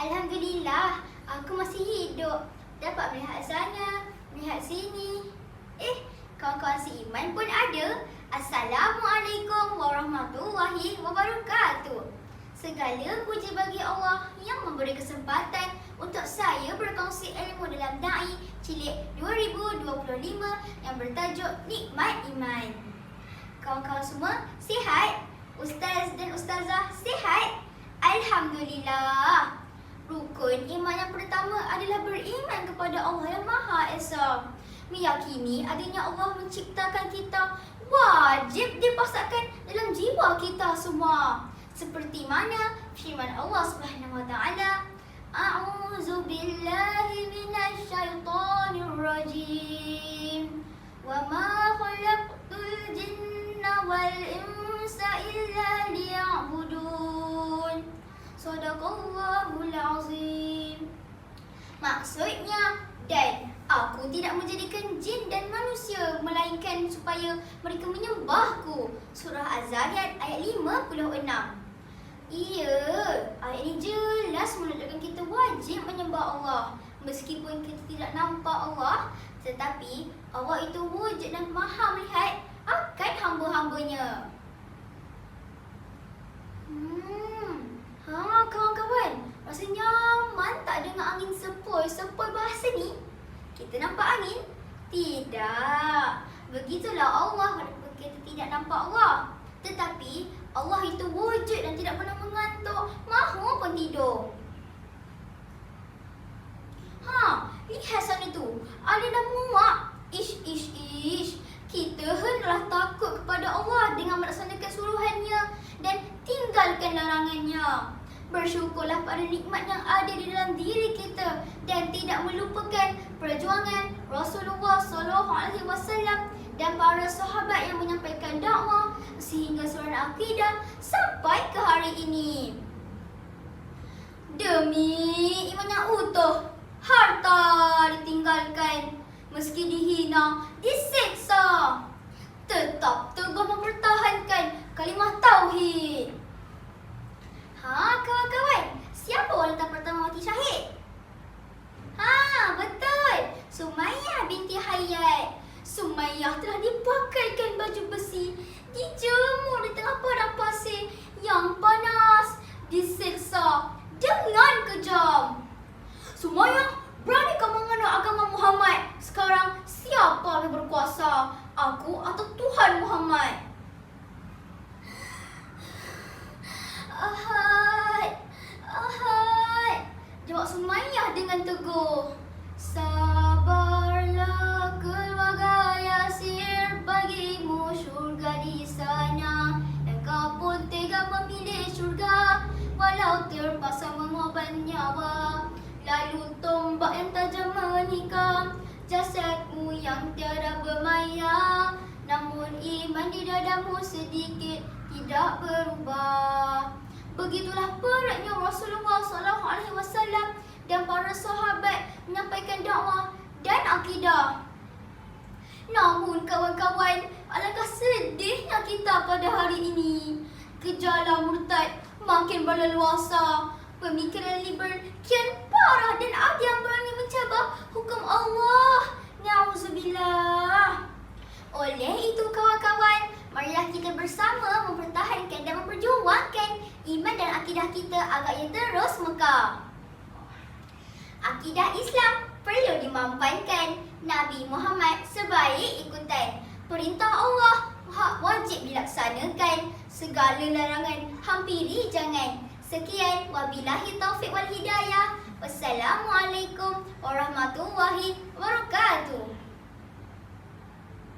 Alhamdulillah, aku masih hidup. Dapat melihat sana, melihat sini. Kawan-kawan seiman pun ada. Assalamualaikum warahmatullahi wabarakatuh. Segala puji bagi Allah yang memberi kesempatan untuk saya berkongsi ilmu dalam Da'i Cilik 2025 yang bertajuk Nikmat Iman. Kawan-kawan semua sihat? Ustaz dan ustazah sihat? Alhamdulillah. Rukun iman yang pertama adalah beriman kepada Allah yang Maha Esa. Meyakini adanya Allah menciptakan kita wajib dipasakkan dalam jiwa kita semua. Seperti mana firman Allah Subhanahu wa taala, A'udzu billahi minasy syaithanir rajim. Wa ma khalaqtul jinna wal insa illa liya'budun. Shadaqallahul azim. Maksudnya, dan aku tidak menjadikan jin dan manusia melainkan supaya mereka menyembahku. Surah Az-Zariyat ayat 56. Iya, ayat ini jelas menunjukkan kita wajib menyembah Allah. Meskipun kita tidak nampak Allah, tetapi Allah itu wujud dan maha melihat akan hamba-hambanya. Kawan-kawan, rasa nyaman tak dengar angin sepoi-sepoi bahasa ni? Kita nampak angin? Tidak. Begitulah Allah walaupun kita tidak nampak Allah. Tetapi Allah itu wujud dan tidak pernah mengantuk, mahu pun tidur. Lihat sana tu, ada dah muak. Ish. Kita hendaklah takut kepada Allah dengan melaksanakan suruhannya dan tinggalkan larangannya. Bersyukurlah pada nikmat yang ada di dalam diri kita dan tidak melupakan perjuangan Rasulullah SAW dan para sahabat yang menyampaikan dakwah sehingga surah akidah sampai ke hari ini. Demi iman yang utuh, harta ditinggalkan, meski dihina, diseksa, tetap teguh mempertahankan kalimah tauhid. Kawan-kawan, siapa wanita pertama mati syahid? Betul, Sumayyah binti Hayat. Sumayyah telah dipakaikan baju besi, dijemur di tengah padang pasir yang panas, diseksa dengan kejam. Sumayyah, berani kau mengenal agama Muhammad? Sekarang siapa yang berkuasa? Aku atau Tuhan Muhammad? Ahad, jawab Sumayyah dengan teguh. Sabarlah keluarga Yasir, bagimu syurga di sana. Dan kau pun tega memilih syurga, walau terpaksa mengorban nyawa. Lalu tombak yang tajam menikam jasadmu yang tiada bermaya. Namun iman di dadamu sedikit tidak berubah. Begitulah beratnya Rasulullah SAW dan para sahabat menyampaikan dakwah dan akidah. Namun kawan-kawan, alangkah sedihnya kita pada hari ini. Gejala murtad makin berleluasa. Pemikiran liberal kian parah dan ada yang berani mencabar hukum Allah. Na'udzubillah. Oleh itu kawan-kawan, marilah kita bersama mempertahankan dan memperjuangkan iman dan akidah kita agar ia terus mekar. Akidah Islam perlu dimampankan. Nabi Muhammad sebaik ikutan. Perintah Allah wajib dilaksanakan. Segala larangan hampiri jangan. Sekian, wabillahi taufiq wal hidayah. Wassalamualaikum warahmatullahi wabarakatuh.